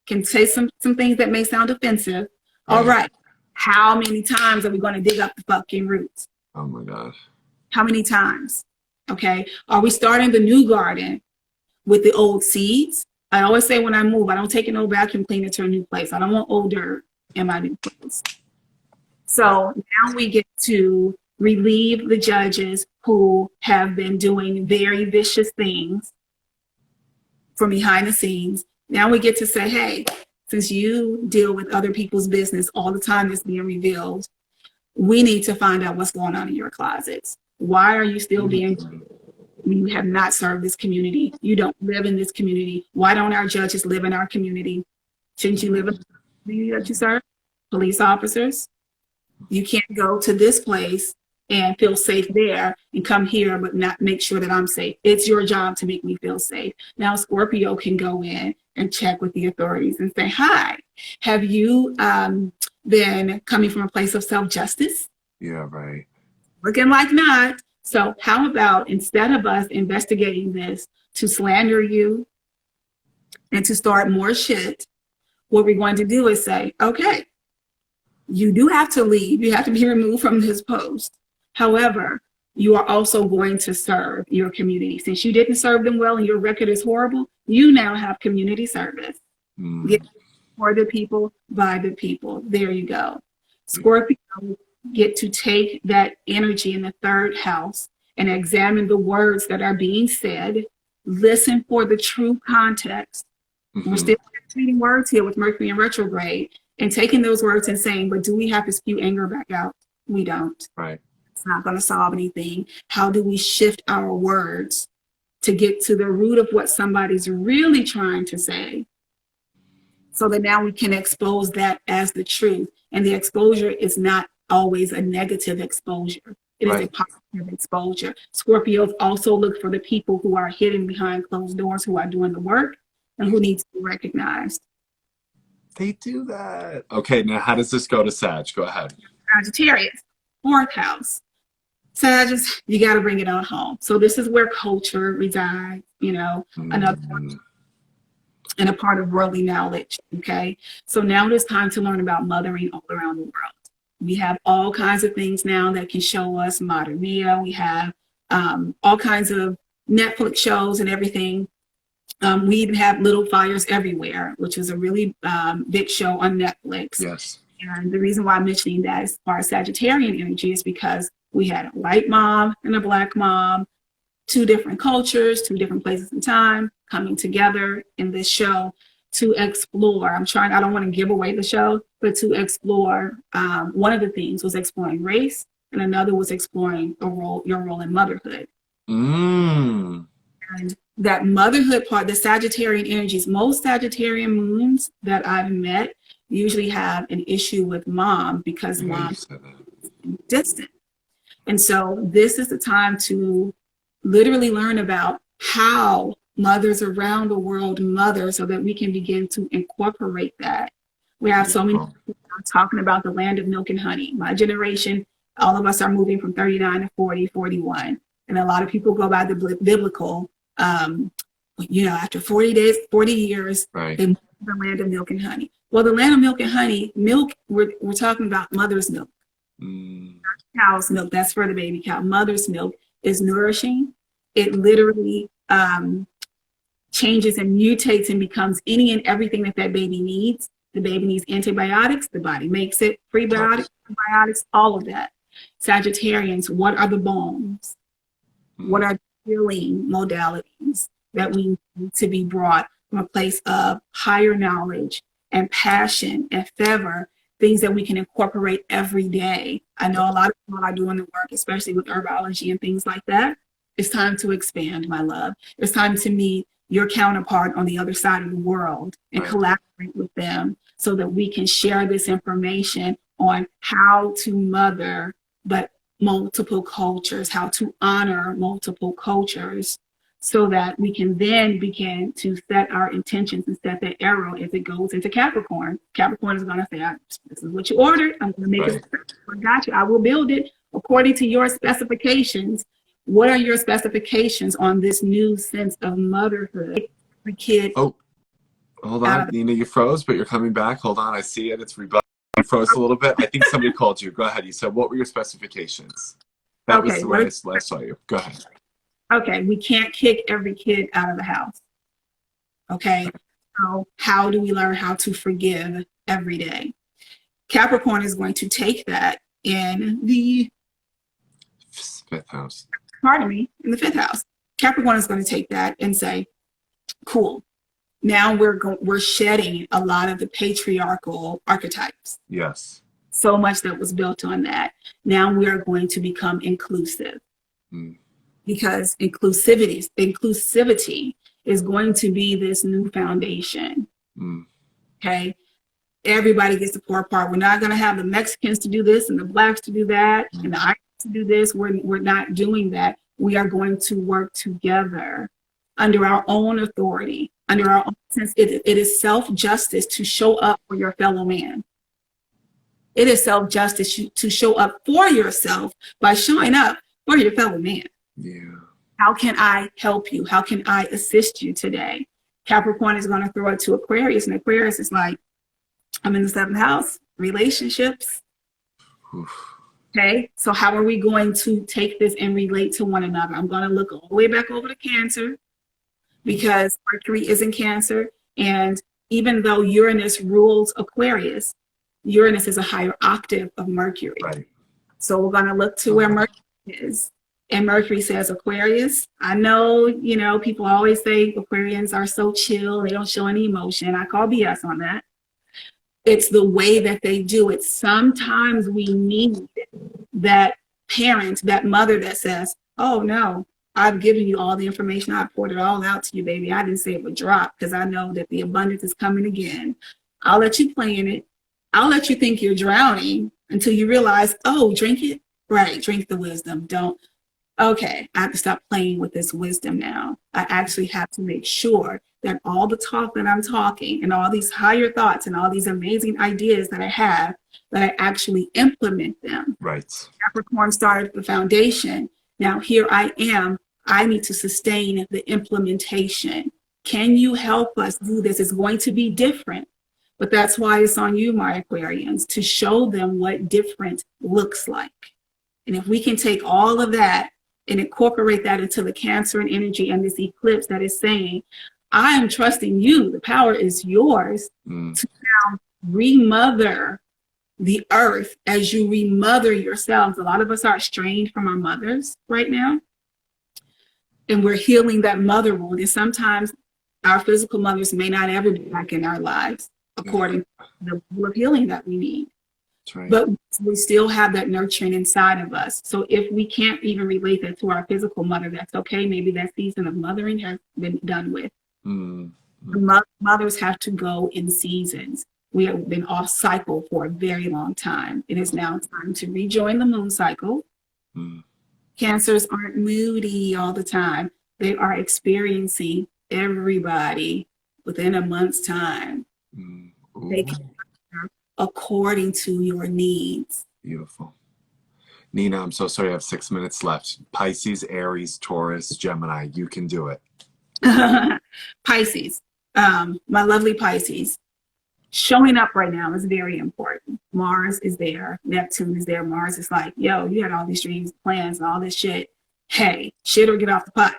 can say some things that may sound offensive. Right. All right. How many times are we going to dig up the fucking roots? Oh my gosh. How many times? Okay. Are we starting the new garden with the old seeds? I always say when I move, I don't take an old vacuum cleaner to a new place. I don't want old dirt in my new place. So now we get to relieve the judges who have been doing very vicious things from behind the scenes. Now we get to say, hey, since you deal with other people's business all the time that's being revealed, we need to find out what's going on in your closets. Why are you still being, you have not served this community? You don't live in this community. Why don't our judges live in our community? Shouldn't you live in the community that you serve? Police officers, you can't go to this place and feel safe there and come here but not make sure that I'm safe. It's your job to make me feel safe. Now Scorpio can go in and check with the authorities and say, hi, have you been coming from a place of self-justice? Yeah, right. Looking like not. So how about instead of us investigating this to slander you and to start more shit, what we're going to do is say, okay, you do have to leave. You have to be removed from this post. However, you are also going to serve your community. Since you didn't serve them well and your record is horrible, you now have community service. For the people, by the people. There you go. Scorpio get to take that energy in the third house and examine the words that are being said, listen for the true context. We're still treating words here with Mercury in retrograde and taking those words and saying, but do we have to spew anger back out? We don't. Right. It's not going to solve anything. How do we shift our words to get to the root of what somebody's really trying to say, so that now we can expose that as the truth? And the exposure is not always a negative exposure. It is a positive exposure. Scorpios also look for the people who are hidden behind closed doors, who are doing the work and who need to be recognized. They do that. Okay, now how does this go to Sag? Go ahead. Sagittarius, fourth house. Sagittarius, you got to bring it on home. So this is where culture resides, another one, and a part of worldly knowledge, okay? So now it is time to learn about mothering all around the world. We have all kinds of things now that can show us modern media. We have all kinds of Netflix shows and everything. We even have Little Fires Everywhere, which is a really big show on Netflix. Yes. And the reason why I'm mentioning that as far as Sagittarian energy is because we had a white mom and a black mom, two different cultures, two different places in time coming together in this show to explore. I don't want to give away the show, but to explore. One of the themes was exploring race, and another was exploring your role in motherhood. And that motherhood part, the Sagittarian energies, most Sagittarian moons that I've met usually have an issue with mom because mom is distant. And so this is the time to literally learn about how mothers around the world mother, so that we can begin to incorporate that. We have so many people talking about the land of milk and honey. My generation, all of us are moving from 39 to 40, 41. And a lot of people go by the biblical, after 40 days, 40 years, right, they move to the land of milk and honey. Well, the land of milk and honey, milk, we're talking about mother's milk. Cow's milk, that's for the baby cow. Mother's milk is nourishing. It literally changes and mutates and becomes any and everything that that baby needs. The baby needs antibiotics, the body makes it, prebiotics, probiotics, all of that. Sagittarians, what are the bones? What are the healing modalities that we need to be brought from a place of higher knowledge and passion and fervor, things that we can incorporate every day? I know a lot of people are doing the work, especially with herbology and things like that. It's time to expand, my love. It's time to meet your counterpart on the other side of the world and collaborate with them so that we can share this information on how to mother, but multiple cultures, how to honor multiple cultures, so that we can then begin to set our intentions and set that arrow as it goes into Capricorn. Capricorn is going to say, this is what you ordered. I'm going to make it. I got you. I will build it according to your specifications. What are your specifications on this new sense of motherhood? The kid. Oh, hold on, Ninah, you froze, but you're coming back. Hold on, I see it. It's rebuttal. You froze a little bit. I think somebody called you. Go ahead. You said, what were your specifications? That was the way I last saw you. Go ahead. Okay, we can't kick every kid out of the house. Okay, so how do we learn how to forgive every day? Capricorn is going to take that in the fifth house. Pardon me, in the fifth house. Capricorn is going to take that and say, cool. Now we're shedding a lot of the patriarchal archetypes. Yes. So much that was built on that. Now we are going to become inclusive. Because inclusivity is going to be this new foundation. Okay. Everybody gets to pour part. We're not going to have the Mexicans to do this and the blacks to do that and the Irish to do this. We're not doing that. We are going to work together under our own authority, under our own sense. It is self-justice to show up for your fellow man. It is self-justice to show up for yourself by showing up for your fellow man. Yeah. How can I help you? How can I assist you today? Capricorn is going to throw it to Aquarius, and Aquarius is like, I'm in the seventh house, relationships. Okay, so how are we going to take this and relate to one another? I'm going to look all the way back over to Cancer because Mercury is in Cancer. And even though Uranus rules Aquarius, Uranus is a higher octave of Mercury. Right. So we're going to look to where Mercury is. And Mercury says, Aquarius, I know, people always say Aquarians are so chill. They don't show any emotion. I call BS on that. It's the way that they do it. Sometimes we need that parent, that mother that says, oh no, I've given you all the information. I poured it all out to you, baby. I didn't say it would drop because I know that the abundance is coming again. I'll let you play in it. I'll let you think you're drowning until you realize, oh, drink it. Right. Drink the wisdom. Don't. Okay, I have to stop playing with this wisdom now. I actually have to make sure that all the talk that I'm talking and all these higher thoughts and all these amazing ideas that I have, that I actually implement them. Right. Capricorn started the foundation. Now here I am. I need to sustain the implementation. Can you help us do this? It's going to be different. But that's why it's on you, my Aquarians, to show them what different looks like. And if we can take all of that and incorporate that into the Cancer and energy and this eclipse that is saying, I am trusting you. The power is yours to now remother the earth as you remother yourselves. A lot of us are estranged from our mothers right now. And we're healing that mother wound. And sometimes our physical mothers may not ever be back in our lives according to the level of healing that we need. Right. But we still have that nurturing inside of us. So if we can't even relate that to our physical mother, that's okay. Maybe that season of mothering has been done with. Mothers have to go in seasons. We have been off cycle for a very long time. It is now time to rejoin the moon cycle. Cancers aren't moody all the time. They are experiencing everybody within a month's time. They can according to your needs. Beautiful. Ninah, I'm so sorry. I have 6 minutes left. Pisces, Aries, Taurus, Gemini. You can do it. Pisces, my lovely Pisces. Showing up right now is very important. Mars is there. Neptune is there. Mars is like, yo, you had all these dreams, plans, and all this shit. Hey, shit or get off the pot.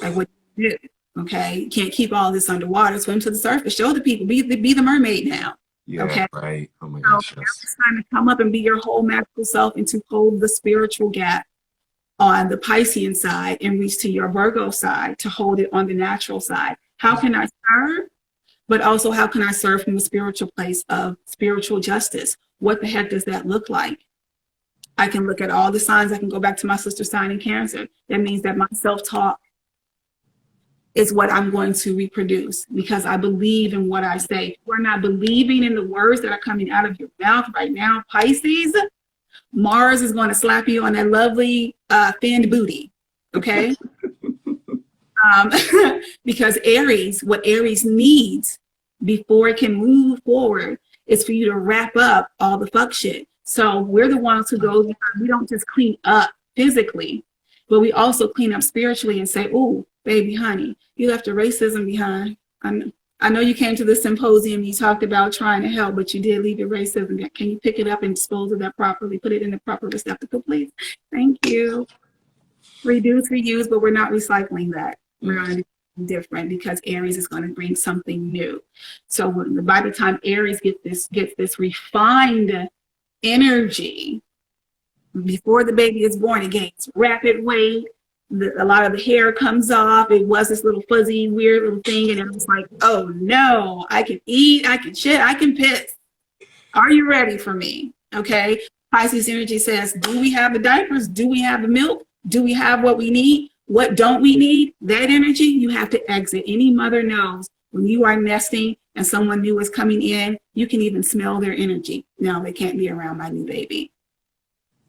Like, what do you do? Okay, you can't keep all this underwater. Swim to the surface. Show the people. Be the mermaid now. Yeah, Okay. right. Oh my So now gosh, yes. it's time to come up and be your whole magical self and to hold the spiritual gap on the Piscean side and reach to your Virgo side to hold it on the natural side. How can I serve? But also, how can I serve from a spiritual place of spiritual justice? What the heck does that look like? I can look at all the signs. I can go back to my sister sign in Cancer. That means that my self-talk is what I'm going to reproduce because I believe in what I say. If we're not believing in the words that are coming out of your mouth right now, Pisces, Mars is going to slap you on that lovely thinned booty, okay? Because Aries, what Aries needs before it can move forward is for you to wrap up all the fuck shit. So we're the ones who go, we don't just clean up physically, but we also clean up spiritually and say, oh, baby, honey, you left the racism behind. I know you came to the symposium, you talked about trying to help, but you did leave your racism. Can you pick it up and dispose of that properly? Put it in the proper receptacle, please. Thank you. Reduce, reuse, but we're not recycling that. We're going to do different because Aries is going to bring something new. So by the time Aries gets this refined energy, before the baby is born, it gains rapid weight. A lot of the hair comes off. It was this little fuzzy, weird little thing. And it was like, oh no, I can eat, I can shit, I can piss. Are you ready for me? Okay. Pisces energy says, do we have the diapers? Do we have the milk? Do we have what we need? What don't we need? That energy, you have to exit. Any mother knows when you are nesting and someone new is coming in, you can even smell their energy. No, they can't be around my new baby.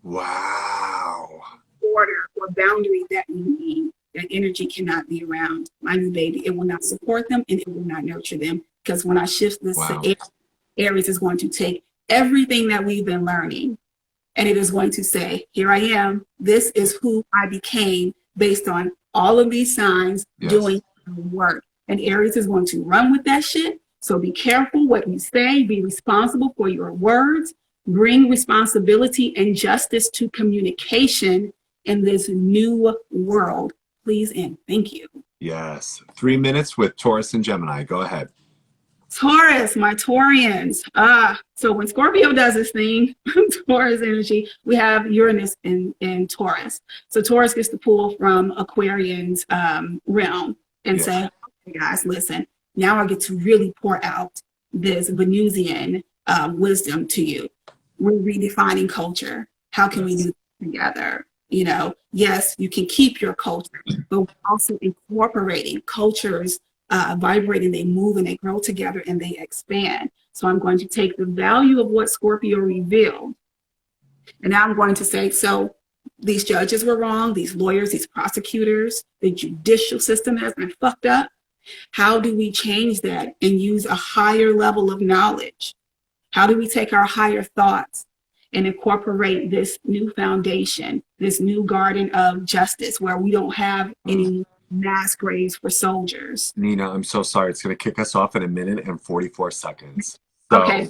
Wow. Order or boundary that you need, that energy cannot be around my new baby. It will not support them and it will not nurture them. Because when I shift this to Aries is going to take everything that we've been learning and it is going to say, here I am. This is who I became based on all of these signs doing the work. And Aries is going to run with that shit. So be careful what you say. Be responsible for your words. Bring responsibility and justice to communication in this new world. Please and thank you. Yes. 3 minutes with Taurus and Gemini. Go ahead. Taurus, my Taurians. So when Scorpio does this thing, Taurus energy, we have Uranus in Taurus. So Taurus gets to pull from Aquarian's realm and say, okay, guys, listen, now I get to really pour out this Venusian wisdom to you. We're redefining culture. How can we do this together? You know, yes, you can keep your culture, but we're also incorporating cultures, vibrating, they move and they grow together and they expand. So I'm going to take the value of what Scorpio revealed, and now I'm going to say, so these judges were wrong, these lawyers, these prosecutors, the judicial system has been fucked up. How do we change that and use a higher level of knowledge? How do we take our higher thoughts and incorporate this new foundation, this new garden of justice where we don't have any mass graves for soldiers? Ninah, I'm so sorry. It's going to kick us off in 1 minute and 44 seconds. So, okay.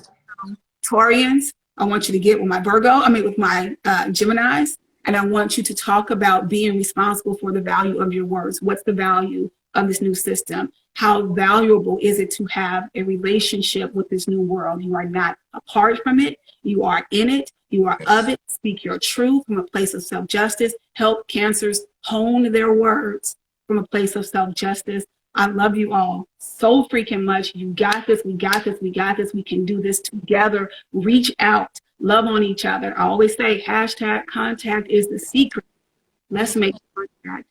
Taurians, I want you to get with my with my Geminis, and I want you to talk about being responsible for the value of your words. What's the value of this new system? How valuable is it to have a relationship with this new world? You are not apart from it. You are in it. You are of it. Speak your truth from a place of self-justice. Help Cancers hone their words from a place of self-justice. I love you all so freaking much. You got this. We got this. We got this. We can do this together. Reach out. Love on each other. I always say hashtag contact is the secret. Let's make contact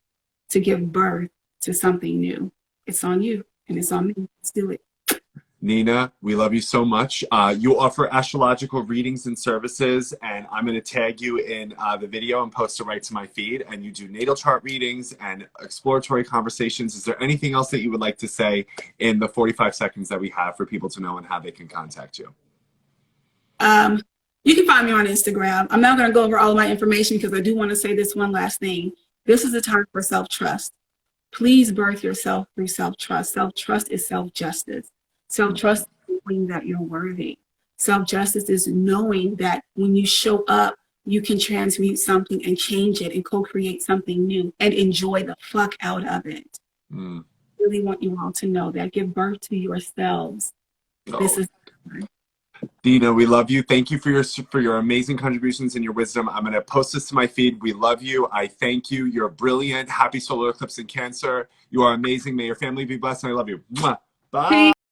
to give birth to something new. It's on you and it's on me. Let's do it. Ninah, we love you so much. You offer astrological readings and services, and I'm going to tag you in the video and post it right to my feed. And you do natal chart readings and exploratory conversations. Is there anything else that you would like to say in the 45 seconds that we have for people to know and how they can contact you? You can find me on Instagram. I'm not going to go over all of my information because I do want to say this one last thing. This is a time for self-trust. Please birth yourself through self-trust. Self-trust is self-justice. Self-trust is knowing that you're worthy. Self-justice is knowing that when you show up, you can transmute something and change it and co-create something new and enjoy the fuck out of it. really want you all to know that. Give birth to yourselves. This Oh, is Ninah, we love you. Thank you for your amazing contributions and your wisdom. I'm going to post this to my feed. We love you. I thank you. You're brilliant. Happy solar eclipse in Cancer. You are amazing. May your family be blessed. And I love you. Mwah. Bye.